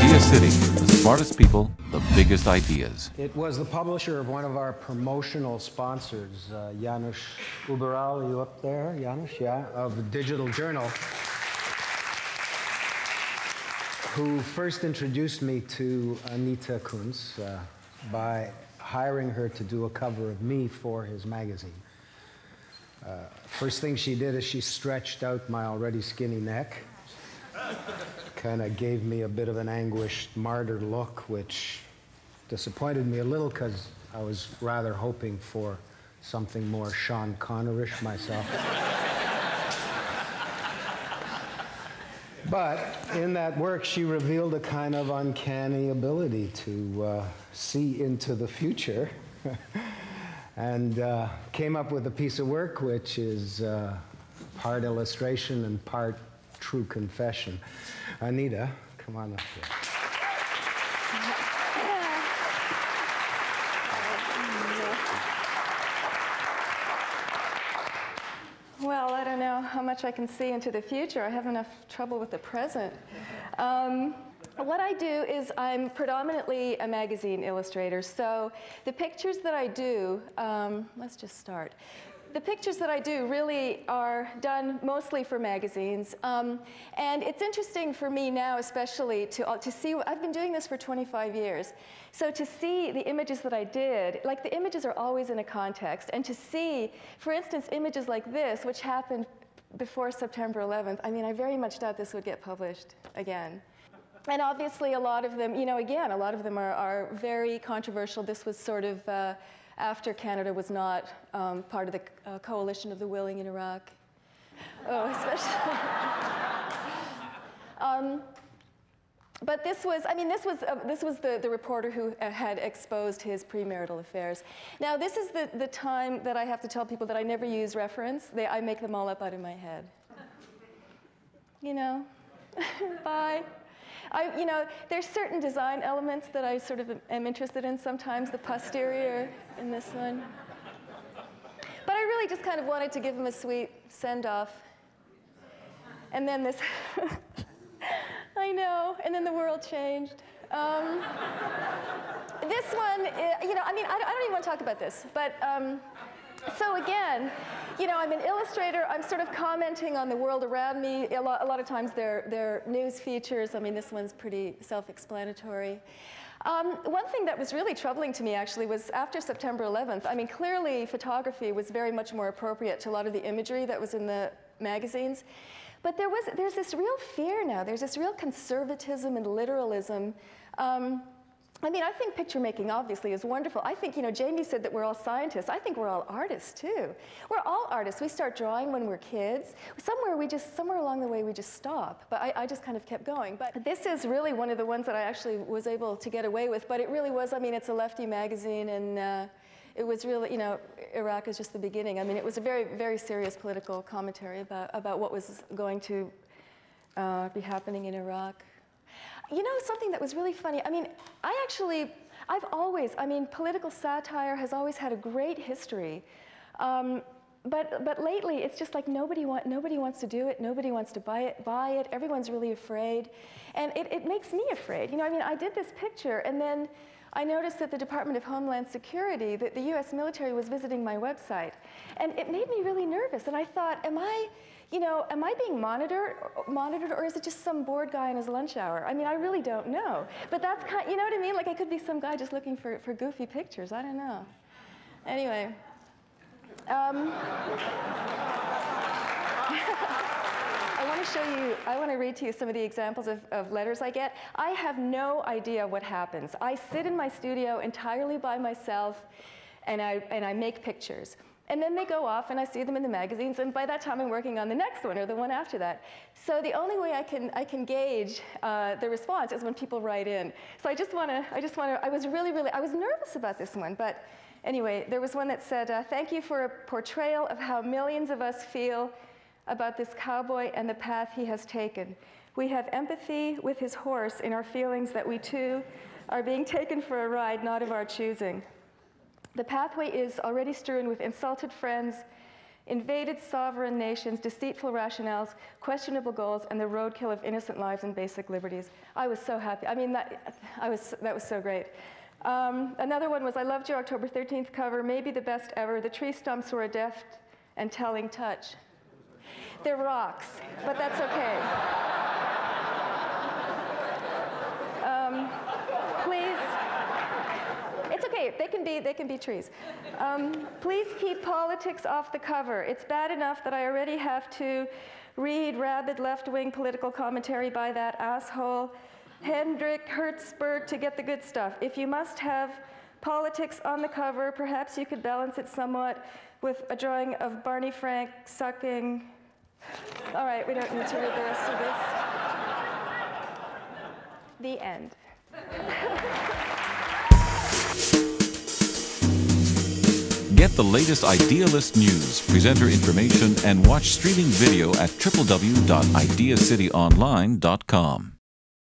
Ideacity, the smartest people, the biggest ideas. It was the publisher of one of our promotional sponsors, Janusz Uberal, are you up there, Janusz? Yeah, of the Digital Journal, who first introduced me to Anita Kunz by hiring her to do a cover of me for his magazine. First thing she did is she stretched out my already skinny neck. Kind of gave me a bit of an anguished martyr look, which disappointed me a little because I was rather hoping for something more Sean Connery-ish myself. But in that work, she revealed a kind of uncanny ability to see into the future and came up with a piece of work which is part illustration and part true confession. Anita, come on up here. Well, I don't know how much I can see into the future. I have enough trouble with the present. What I do is I'm predominantly a magazine illustrator. So the pictures that I do, let's just start. The pictures that I do really are done mostly for magazines. And it's interesting for me now especially to see, I've been doing this for 25 years. So to see the images that I did, like the images are always in a context. And to see, for instance, images like this, which happened before September 11th, I mean, I very much doubt this would get published again. And obviously a lot of them, you know, again, a lot of them are very controversial. This was sort of after Canada was not part of the coalition of the willing in Iraq. Oh, especially. But this was, I mean, this was the reporter who had exposed his premarital affairs. Now, this is the time that I have to tell people that I never use reference. I make them all up out of my head. You know, bye. You know, there's certain design elements that I sort of am interested in sometimes, the posterior in this one. But I really just kind of wanted to give him a sweet send-off. And then this, I know, and then the world changed. This one, you know, I mean, I don't even want to talk about this, but so again, you know, I'm an illustrator. I'm sort of commenting on the world around me. A lot of times they're news features. I mean, this one's pretty self-explanatory. One thing that was really troubling to me, actually, was after September 11th. I mean, clearly photography was very much more appropriate to a lot of the imagery that was in the magazines. But there's this real fear now. There's this real conservatism and literalism. I mean, I think picture making obviously is wonderful. I think, you know, Jamie said that we're all scientists. I think we're all artists too. We're all artists. We start drawing when we're kids. Somewhere along the way we just stop. But I just kind of kept going. But this is really one of the ones that I actually was able to get away with. But it really was, I mean, it's a lefty magazine, and it was really, you know, Iraq is just the beginning. I mean, it was a very, very serious political commentary about what was going to be happening in Iraq. You know, something that was really funny, I mean, I mean, political satire has always had a great history. But lately, it's just like nobody wants to do it, nobody wants to buy it, everyone's really afraid. And it makes me afraid. You know, I mean, I did this picture, and then I noticed that the Department of Homeland Security, that the US military was visiting my website. And it made me really nervous, and I thought, am I being monitored, or is it just some bored guy in his lunch hour? I mean, I really don't know. But that's kind of, you know what I mean? Like, it could be some guy just looking for goofy pictures. I don't know. Anyway. I want to read to you some of the examples of letters I get. I have no idea what happens. I sit in my studio entirely by myself, and I make pictures. And then they go off, and I see them in the magazines, and by that time I'm working on the next one or the one after that. So the only way I can gauge the response is when people write in. So I was nervous about this one, but anyway, there was one that said, thank you for a portrayal of how millions of us feel about this cowboy and the path he has taken. We have empathy with his horse in our feelings that we too are being taken for a ride not of our choosing. The pathway is already strewn with insulted friends, invaded sovereign nations, deceitful rationales, questionable goals, and the roadkill of innocent lives and basic liberties. I was so happy. I mean, that was so great. Another one was, I loved your October 13th cover, maybe the best ever. The tree stumps were a deft and telling touch. They're rocks, but that's okay. Please, it's okay, they can be trees. Please keep politics off the cover. It's bad enough that I already have to read rabid left-wing political commentary by that asshole Hendrik Hertzberg to get the good stuff. If you must have politics on the cover, perhaps you could balance it somewhat with a drawing of Barney Frank sucking. All right, we don't need to read the rest of this. The end. Get the latest Idealist news, presenter information, and watch streaming video at www.ideacityonline.com.